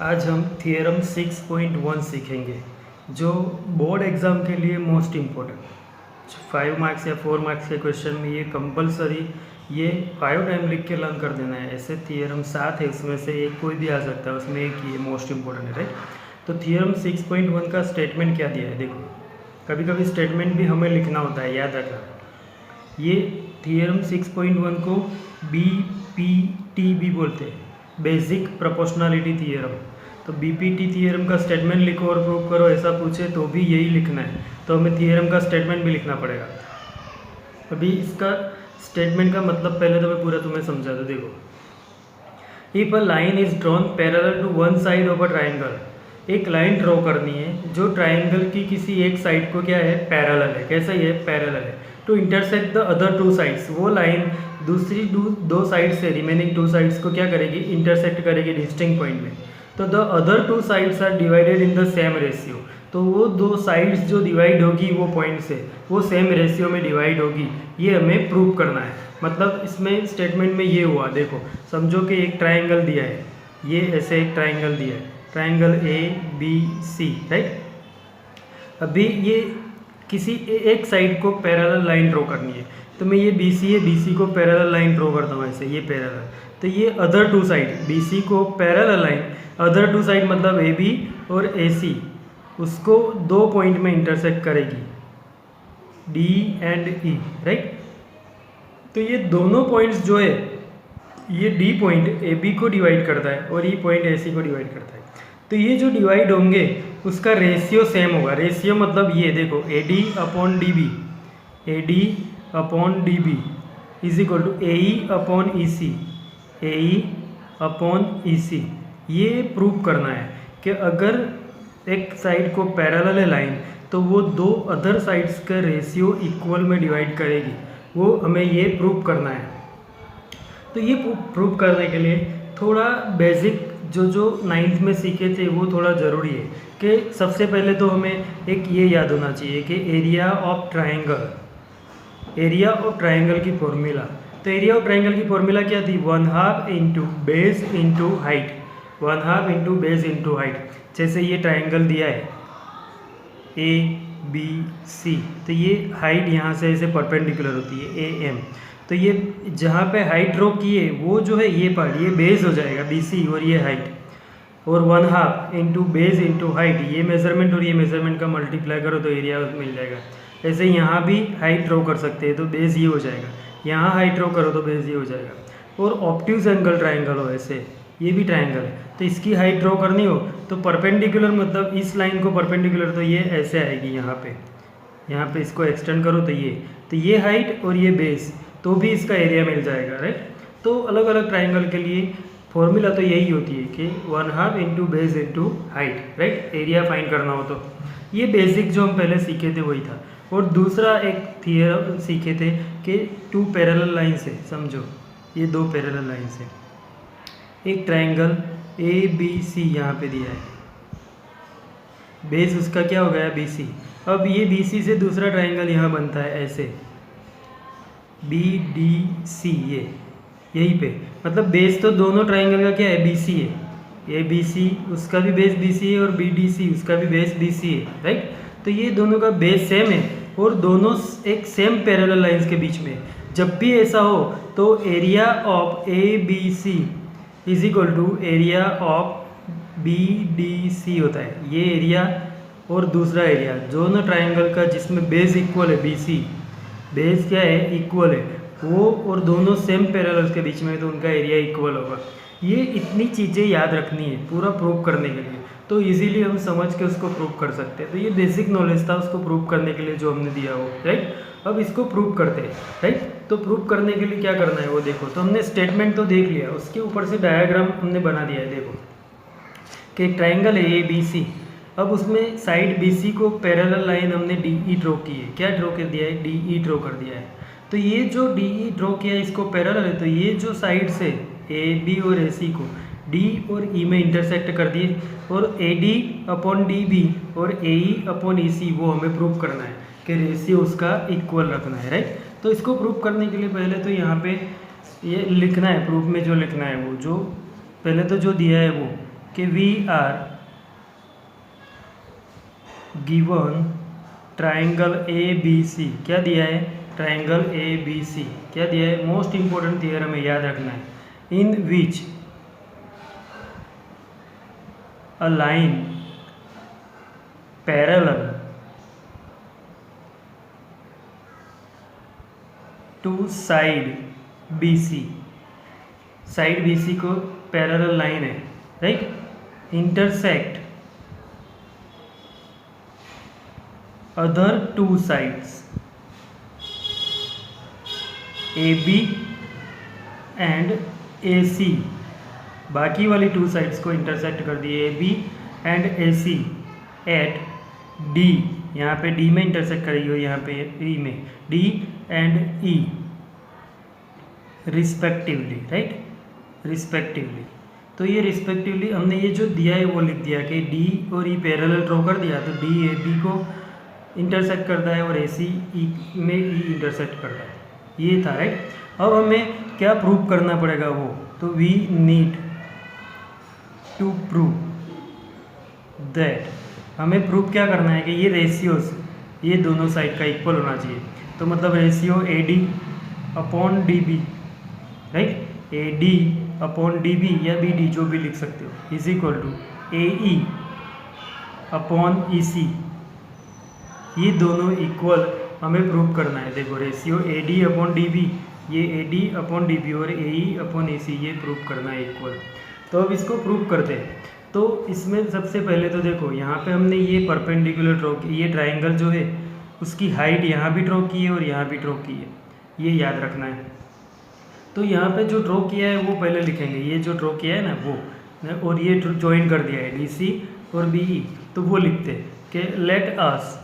आज हम थियरम 6.1 सीखेंगे जो बोर्ड एग्ज़ाम के लिए मोस्ट इम्पोर्टेंट 5 मार्क्स या 4 मार्क्स के क्वेश्चन में ये कंपलसरी ये 5 टाइम लिख के लर्न कर देना है। ऐसे थियरम 7 है, उसमें से एक कोई भी आ सकता है, उसमें एक ये मोस्ट इम्पोर्टेंट है, राइट। तो थियरम 6.1 का स्टेटमेंट क्या दिया है देखो। कभी कभी स्टेटमेंट भी हमें लिखना होता है, याद रखना। ये थियरम 6.1 को BPT भी बोलते हैं, बेसिक प्रोपोर्शनलिटी थियरम। तो BPT थियरम का स्टेटमेंट लिखो और प्रूव करो, ऐसा पूछे तो भी यही लिखना है, तो हमें थियरम का स्टेटमेंट भी लिखना पड़ेगा। अभी इसका स्टेटमेंट का मतलब पहले तो मैं पूरा तुम्हें समझा दूँ। देखो, if a line is drawn parallel to one side of a triangle, एक लाइन ड्रॉ करनी है जो ट्राइंगल की किसी एक साइड को क्या है, पैरेलल है। कैसा ये पैरेलल है? To intersect the other two sides, वो लाइन दूसरी दो साइड से रिमेनिंग टू साइड्स को क्या करेगी, इंटरसेक्ट करेगी डिस्टिंक्ट पॉइंट में। तो the other two sides are divided in the same ratio, तो वो दो साइड्स जो डिवाइड होगी वो पॉइंट से, वो सेम रेशियो में डिवाइड होगी। ये हमें प्रूव करना है। मतलब इसमें स्टेटमेंट में ये हुआ, देखो समझो कि एक ट्राइंगल दिया है, ये ऐसे एक ट्राइंगल दिया है, ट्राइंगल ABC, राइट। अभी ये किसी एक साइड को पैरेलल लाइन ड्रॉ करनी है, तो मैं ये BC है, BC को पैरेलल लाइन ड्रॉ करता हूँ ऐसे, ये पैरेलल। तो ये अदर टू साइड BC को parallel line, other two side मतलब AB और AC, उसको दो पॉइंट में इंटरसेक्ट करेगी, D एंड E, राइट। तो ये दोनों पॉइंट्स जो है, ये D पॉइंट AB को डिवाइड करता है और E पॉइंट AC को डिवाइड करता है। तो ये जो डिवाइड होंगे उसका रेशियो सेम होगा। रेशियो मतलब ये देखो, AD upon DB, AD upon DB is equal to AE upon EC, AE upon EC। ये प्रूव करना है कि अगर एक साइड को पैरेलल है लाइन, तो वो दो अदर साइड्स का रेशियो इक्वल में डिवाइड करेगी, वो हमें ये प्रूव करना है। तो ये प्रूव करने के लिए थोड़ा बेसिक जो 9th में सीखे थे वो थोड़ा ज़रूरी है कि सबसे पहले तो हमें एक ये याद होना चाहिए कि area of triangle, area of triangle की फॉर्मूला। तो एरिया ऑफ ट्राइंगल की फॉर्मूला क्या थी, 1/2 into base into height, 1/2 into base into height. जैसे ये ट्राइंगल दिया है ABC, तो ये हाइट यहाँ से ऐसे परपेंडिकुलर होती है AM, तो ये जहाँ पे हाइट ड्रॉ की है वो जो है ये पार्ट, ये बेस हो जाएगा BC और ये हाइट, और 1/2 इंटू बेस इंटू हाइट, ये मेजरमेंट और ये मेजरमेंट का मल्टीप्लाई करो तो एरिया मिल जाएगा। ऐसे यहाँ भी हाइट ड्रॉ कर सकते हैं तो बेस ये हो जाएगा, यहाँ हाइट ड्रॉ करो तो बेस ये हो जाएगा। और ऑब्ट्यूज एंगल ट्राइंगल हो ऐसे, ये भी ट्राइंगल है, तो इसकी हाइट ड्रॉ करनी हो तो परपेंडिकुलर मतलब इस लाइन को परपेंडिकुलर, तो ये ऐसे आएगी यहाँ पे इसको एक्सटेंड करो तो ये हाइट और ये बेस, तो भी इसका एरिया मिल जाएगा, राइट। तो अलग अलग ट्राइंगल के लिए फॉर्मूला तो यही होती है कि 1/2 into base into height, right, area find करना हो तो। ये बेसिक जो हम पहले सीखे थे वही था। और दूसरा एक थियरम सीखे थे कि टू पैरेलल लाइन से, समझो ये दो पैरेलल लाइन से एक ट्राइंगल ABC यहाँ पे दिया है, बेस उसका क्या हो गया BC। अब ये BC से दूसरा ट्राइंगल यहाँ बनता है ऐसे BDC, ये यहीं पे, मतलब बेस तो दोनों ट्राइंगल का क्या है, BC है, ये BC उसका भी बेस BC है और BDC उसका भी बेस BC है, राइट। तो ये दोनों का बेस सेम है और दोनों एक सेम पैरेलल लाइंस के बीच में। जब भी ऐसा हो तो area of ABC is equal to area of BDC होता है। ये एरिया और दूसरा एरिया दोनों ट्राइंगल का जिसमें बेस इक्वल है, BC बेस क्या है, इक्वल है, वो और दोनों सेम पैरेलल्स के बीच में, तो उनका एरिया इक्वल होगा। ये इतनी चीज़ें याद रखनी है पूरा प्रूव करने के लिए, तो इजीली हम समझ के उसको प्रूव कर सकते हैं। तो ये बेसिक नॉलेज था उसको प्रूव करने के लिए जो हमने दिया हो, राइट। अब इसको प्रूव करते हैं, राइट। तो प्रूव करने के लिए क्या करना है वो देखो। तो हमने स्टेटमेंट तो देख लिया, उसके ऊपर से डायग्राम हमने बना दिया है। देखो कि एक ट्राइंगल है ABC, अब उसमें साइड BC को पैरेलल लाइन हमने DE ड्रॉ की है। क्या ड्रॉ कर दिया है, DE ड्रॉ कर दिया है। तो ये जो DE ड्रॉ किया है इसको पैरेलल है, तो ये जो साइड से AB और AC को D और E में इंटरसेक्ट कर दिए, और AD अपॉन DB और AE अपॉन EC वो हमें प्रूव करना है कि रेशियो उसका इक्वल रखना है, राइट। तो इसको प्रूव करने के लिए पहले तो यहाँ पे ये लिखना है, प्रूफ में जो लिखना है वो जो पहले तो जो दिया है वो कि we are given triangle A B C, क्या दिया है, ट्राइंगल ए बी सी क्या दिया है, मोस्ट इंपॉर्टेंट थियरम है, याद रखना है, in which a line parallel to side B C, side B C को पैरेलल लाइन है, right, intersect other two sides A B and A C, बाकी वाली टू साइड्स को इंटरसेक्ट कर दिए, A B and A C at D, यहाँ पे D में इंटरसेक्ट करेगी और यहाँ पे ई में, D and E respectively, right, respectively. तो ये रिस्पेक्टिवली हमने ये जो दिया है वो लिख दिया कि डी और ई पैरेलल ड्रॉ कर दिया, तो डी ए बी को इंटरसेक्ट करता है और ए सी ई में ई इंटरसेक्ट करता है, ये था, राइट। अब हमें क्या प्रूव करना पड़ेगा वो, तो we need to prove that, हमें प्रूव क्या करना है कि ये रेशियोज ये दोनों साइड का इक्वल होना चाहिए, तो मतलब ratio A D upon D B, right, A D upon D B या बी डी जो भी लिख सकते हो, is equal to A E upon E C, ये दोनों इक्वल हमें प्रूव करना है। देखो ratio A D upon D B, ये A D upon D B और A E upon A C, ये प्रूव करना है इक्वल। तो अब इसको प्रूव करते हैं। तो इसमें सबसे पहले तो देखो यहाँ पे हमने ये परपेंडिकुलर ड्रॉ की, ये ट्राइंगल जो है उसकी हाइट यहाँ भी ड्रॉ की है और यहाँ भी ड्रॉ की है, ये याद रखना है। तो यहाँ पे जो ड्रॉ किया है वो पहले लिखेंगे, ये जो ड्रॉ किया है ना वो, और ये ज्वाइन कर दिया है डी सी और बी ई, तो वो लिखते हैं कि let us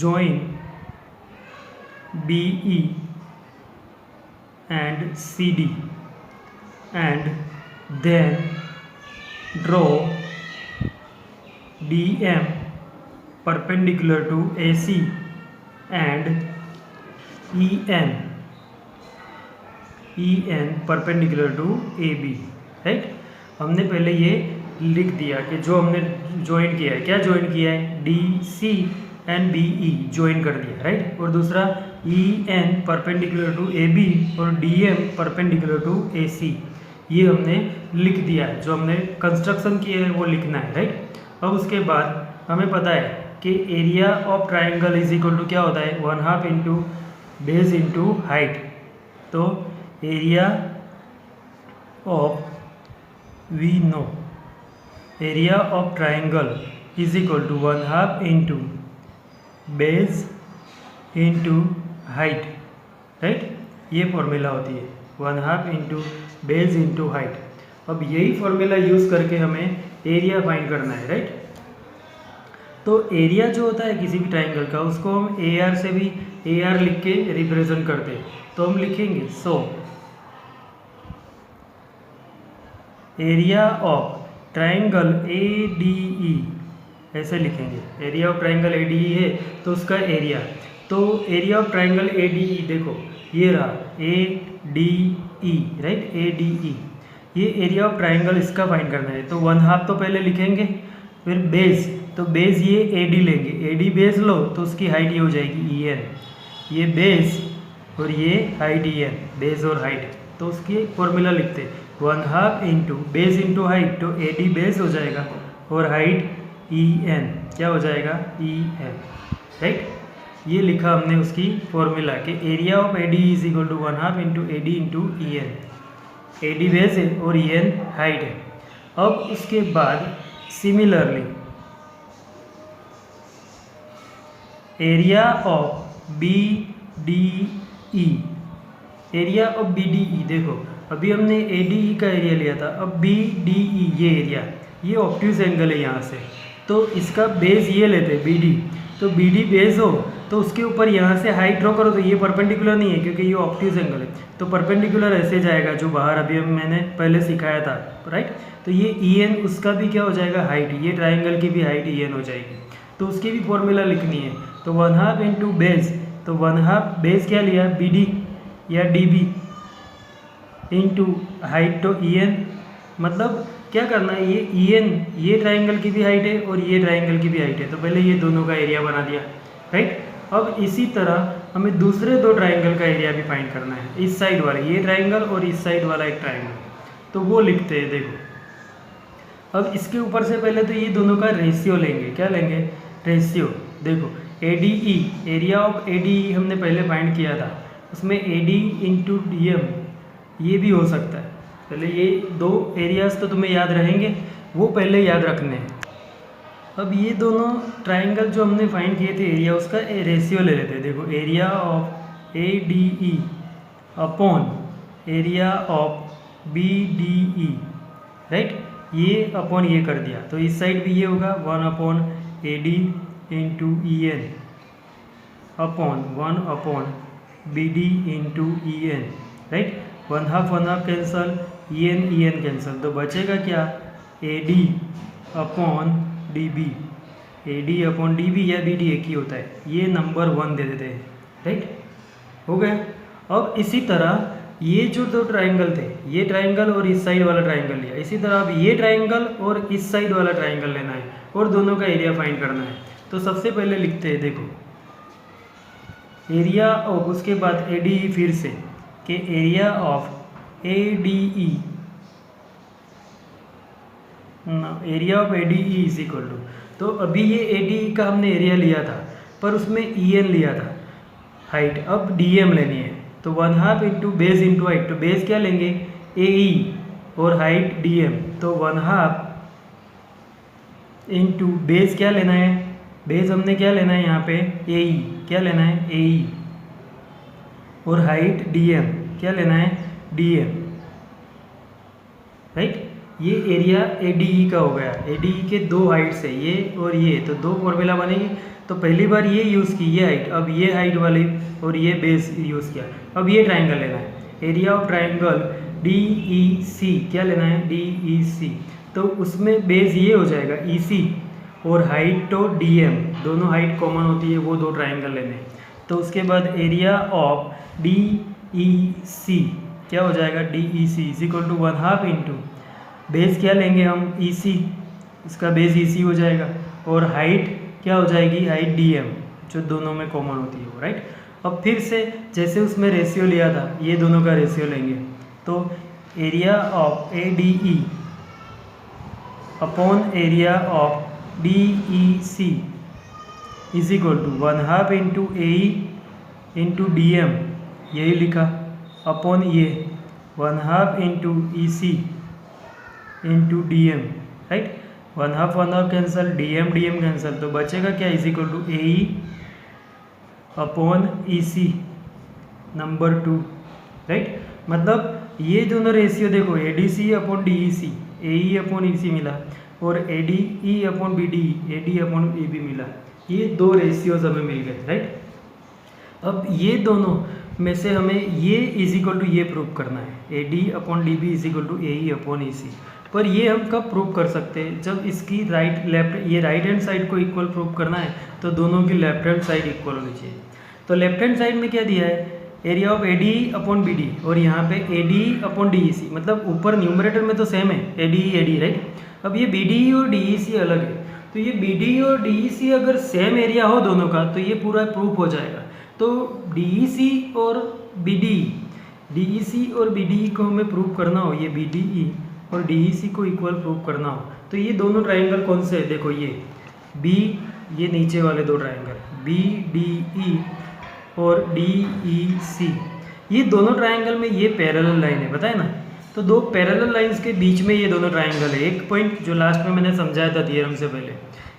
join BE and CD and then draw DM perpendicular to AC and EN perpendicular to AB, right. हमने पहले ये लिख दिया कि जो हमने ज्वाइन किया है, क्या ज्वाइन किया है, DC and B E join कर दिया, राइट, और दूसरा E N perpendicular to A B और D M perpendicular to A C, ये हमने लिख दिया है, जो हमने कंस्ट्रक्शन किया है वो लिखना है, राइट। अब उसके बाद हमें पता है कि area of triangle is equal to क्या होता है, 1/2 इंटू बेस इंटू हाइट। तो area of we know area of triangle is equal to 1/2 into base into height, right, ये फॉर्मूला होती है 1/2 इंटू बेस इंटू हाइट। अब यही फॉर्मूला यूज़ करके हमें एरिया फाइंड करना है, राइट। तो एरिया जो होता है किसी भी ट्राइंगल का, उसको हम ए आर से भी ए आर लिख के रिप्रेजेंट करते हैं, तो हम लिखेंगे so area of triangle A D ई, ऐसे लिखेंगे, area of triangle A D ई है तो उसका एरिया, तो area of triangle A D E देखो ये रहा ए D E, right, A D ई, ये एरिया ऑफ ट्राइंगल इसका फाइंड करना है। तो 1/2 तो पहले लिखेंगे, फिर बेस, तो बेस ये ए डी लेंगे, ए डी बेस लो तो उसकी हाइट ये हो जाएगी ई एन, ये बेस और ये हाइट ई एन, बेस और हाइट, तो उसकी फॉर्मूला लिखते 1/2 इंटू बेस इंटू हाइट, तो ए डी बेस हो जाएगा और हाइट ई एन क्या हो जाएगा, ई एन, राइट। ये लिखा हमने उसकी फॉर्मूला कि area of A D is equal to 1/2 into A D into E N, A D base है और ई एन हाइट है। अब उसके बाद similarly area of B D E, area of B D E, देखो अभी हमने ए डी ई का एरिया लिया था, अब बी डी ई ये एरिया, ये ऑब्ट्यूज एंगल है यहाँ से, तो इसका बेस ये लेते हैं बी डी, तो बी डी बेस हो तो उसके ऊपर यहाँ से हाइट ड्रॉ करो, तो ये परपेंडिकुलर नहीं है क्योंकि ये ऑब्ट्यूज एंगल है, तो परपेंडिकुलर ऐसे जाएगा जो बाहर अभी मैंने पहले सिखाया था, राइट। तो ये ई एन उसका भी क्या हो जाएगा, हाइट, ये ट्राइंगल की भी हाइट ई एन हो जाएगी, तो उसकी भी फॉर्मूला लिखनी है। तो 1/2 इंटू बेस, तो 1/2 बेस क्या लिया, बी डी या डी बी इंटू हाइट, तो ई एन मतलब क्या करना है, ये ई एन ये ट्राइंगल की भी हाइट है और ये ट्राइंगल की भी हाइट है, तो पहले ये दोनों का एरिया बना दिया, राइट। अब इसी तरह हमें दूसरे दो ट्राइंगल का एरिया भी फाइंड करना है, इस साइड वाले ये ट्राइंगल और इस साइड वाला एक ट्राइंगल, तो वो लिखते हैं। देखो अब इसके ऊपर से पहले तो ये दोनों का रेशियो लेंगे, क्या लेंगे, रेशियो। देखो A D E, area of A D E हमने पहले फाइंड किया था, उसमें A D into D M ये भी हो सकता है। पहले ये दो एरियाज तो तुम्हें याद रहेंगे, वो पहले याद रखने हैं। अब ये दोनों ट्राइंगल जो हमने फाइंड किए थे एरिया, उसका रेशियो ले लेते हैं। देखो area of A D E upon area of B D E, right, ये अपॉन ये कर दिया, तो इस साइड भी ये होगा 1 upon A D into E N upon 1 upon B D into E N, right. 1/2 cancel, E N cancel, तो बचेगा क्या, A D upon D B, A D upon D B या बी डी एक ही होता है, ये नंबर 1 दे देते हैं, राइट, हो गया। अब इसी तरह ये जो दो ट्राइंगल थे, ये ट्राइंगल और इस साइड वाला ट्राइंगल लिया, इसी तरह अब ये ट्राइंगल और इस साइड वाला ट्राइंगल लेना है और दोनों का एरिया फाइंड करना है। तो सबसे पहले लिखते हैं, देखो एरिया ऑफ, उसके बाद ए डी ई, फिर से कि area of A D E, area of A D E is equal to, तो अभी ये ए डी ई का हमने एरिया लिया था पर उसमें ई एन लिया था हाइट, अब डी एम लेनी है, तो 1/2 इंटू बेस इंटू हाइट, तो बेस क्या लेंगे ए ई और हाइट डी एम, तो 1/2 इंटू बेस क्या लेना है, बेस हमने क्या लेना है यहाँ पे ए ई, क्या लेना है ए ई, और हाइट डी एम क्या लेना है डी एम, राइट। ये एरिया ए डी ई का हो गया, ए डी ई के दो हाइट्स है ये और ये, तो दो फॉर्मूला बनेगी, तो पहली बार ये यूज़ की ये हाइट, अब ये हाइट वाली और ये बेस यूज़ किया। अब ये ट्राइंगल लेना है, area of triangle D E C, क्या लेना है डी ई सी, तो उसमें बेस ये हो जाएगा ई सी और हाइट तो डी एम, दोनों हाइट कॉमन होती है, वो दो ट्राइंगल लेने हैं। तो उसके बाद area of D E C क्या हो जाएगा, D E C is equal to 1/2 into base क्या लेंगे हम ई सी, इसका बेस ई सी हो जाएगा, और हाइट क्या हो जाएगी हाइट डी एम, जो दोनों में कॉमन होती है वो, राइट। अब फिर से जैसे उसमें रेशियो लिया था, ये दोनों का रेशियो लेंगे, तो area of A D E upon area of D E C is equal to 1/2 into A E into D M, यही लिखा, अपॉन ये 1/2 into E C into D M, right. 1/2 cancel, D M cancel, तो बचेगा क्या, is equal to A E upon E C number 2, right. मतलब ये दोनों ratio देखो, A D C upon D E C, A E upon E C मिला, और A D E upon B D, A D upon A B मिला, ये दो ratios हमें मिल गए, राइट। अब ये दोनों में से हमें ये इज इक्वल टू ये प्रूव करना है, A D upon D B is equal to A E upon E C, पर ये हम कब प्रूव कर सकते हैं, जब इसकी राइट लेफ्ट, ये राइट हैंड साइड को इक्वल प्रूव करना है तो दोनों की लेफ्ट हैंड साइड इक्वल होनी चाहिए। तो लेफ्ट हैंड साइड में क्या दिया है, area of A D upon B D, और यहाँ पे A D upon D E C, मतलब ऊपर न्यूमरेटर में तो सेम है ए डी, राइट। अब ये बी डी और डी ई सी अलग है, तो ये बी डी और डी ई सी अगर सेम एरिया हो दोनों का तो ये पूरा प्रूफ हो जाएगा। तो डी ई सी और बी डी, डी ई सी और बी डी को हमें प्रूव करना हो, ये बी डी ई और डी ई सी को इक्वल प्रूव करना हो, तो ये दोनों ट्राइंगल कौन से है, देखो ये बी, ये नीचे वाले दो ट्राइंगल बी डी ई और डी ई सी, ये दोनों ट्राइंगल में ये पैरेलल लाइन है, बताए ना। तो दो पैरेलल लाइंस के बीच में ये दोनों ट्राइंगल है, एक पॉइंट जो लास्ट में मैंने समझाया था थियरम से पहले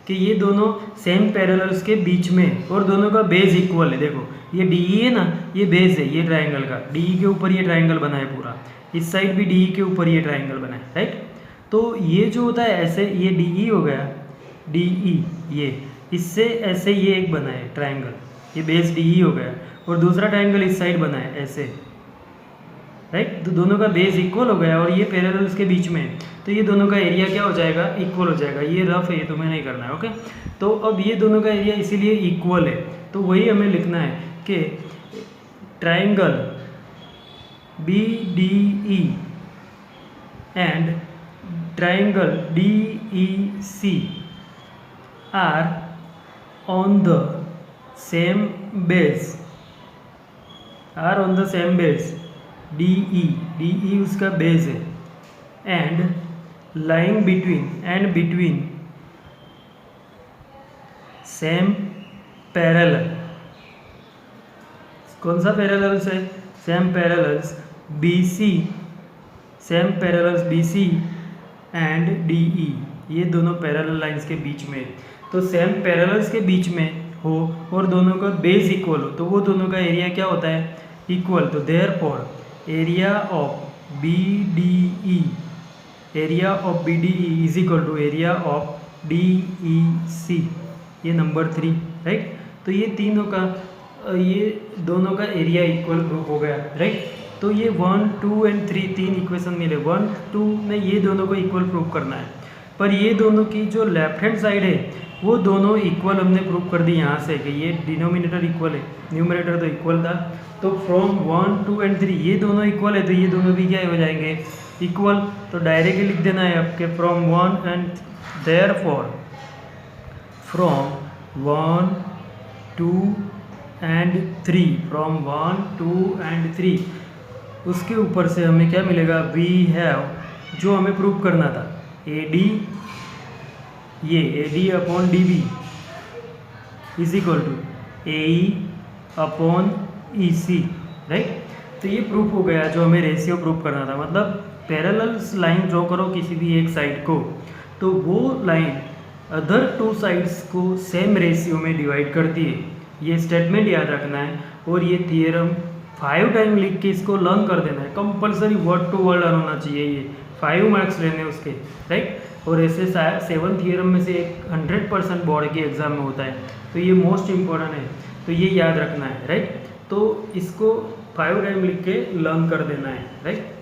कि ये दोनों सेम पैरेलल्स के बीच में, और दोनों का बेस इक्वल है। देखो ये डी ई है ना, ये बेस है ये ट्राइंगल का, डी ई के ऊपर ये ट्राइंगल बना है पूरा, इस साइड भी डी ई के ऊपर ये ट्राइंगल बना है, राइट। तो ये जो होता है ऐसे, ये डी ई हो गया, डी ई ये, इससे ऐसे ये एक बना है ट्राइंगल, ये बेस डी ई हो गया, और दूसरा ट्राइंगल इस साइड बना है ऐसे, राइट। तो दोनों का बेस इक्वल हो गया और ये पैरेलल उसके बीच में है, तो ये दोनों का एरिया क्या हो जाएगा, इक्वल हो जाएगा। ये रफ है, ये तुम्हें नहीं करना है, ओके। तो अब ये दोनों का एरिया इसीलिए इक्वल है, तो वही हमें लिखना है कि triangle B D E and triangle DEC are on the same base, are on the same base, DE उसका बेस है, and lying between same parallel, कौन सा पैरेलल्स है? Same parallels BC and DE, ये दोनों पैरेलल लाइंस के बीच में, तो सेम पैरेलल्स के बीच में हो और दोनों का बेस इक्वल हो तो वो दोनों का एरिया क्या होता है? इक्वल। तो therefore area of BDE is equal to area of DEC, ये नंबर 3, राइट। तो ये दोनों का एरिया इक्वल प्रूफ हो गया, राइट। तो ये 1, 2 एंड 3 तीन इक्वेशन मिले। 1, 2 में ये दोनों को इक्वल प्रूफ करना है, पर ये दोनों की जो लेफ्ट हैंड साइड है वो दोनों इक्वल हमने प्रूफ कर दी यहाँ से कि ये डिनोमिनेटर इक्वल है, न्यूमरेटर तो इक्वल था। तो फ्रॉम 1, 2 एंड 3 ये दोनों इक्वल है, तो ये दोनों भी क्या हो जाएंगे? इक्वल। तो डायरेक्टली लिख देना है आपके from 1 and therefore from 1, 2 and 3, from 1, 2 and 3, उसके ऊपर से हमें क्या मिलेगा? वी हैव, जो हमें प्रूफ करना था, AD upon DB is equal to AE upon EC, right. तो ये प्रूफ हो गया जो हमें रेशियो प्रूफ करना था। मतलब पैरेलल्स लाइन ड्रॉ करो किसी भी एक साइड को, तो वो लाइन अदर 2 साइड्स को सेम रेशियो में डिवाइड करती है, ये स्टेटमेंट याद रखना है। और ये थियरम 5 टाइम लिख के इसको लर्न कर देना है, compulsory word to word learn होना चाहिए, ये 5 मार्क्स लेने उसके, राइट। और ऐसे 7 थियरम में से 100% बोर्ड के एग्जाम में होता है, तो ये मोस्ट इम्पोर्टेंट है, तो ये याद रखना है, राइट। तो इसको 5 टाइम लिख के लर्न कर देना है, राइट।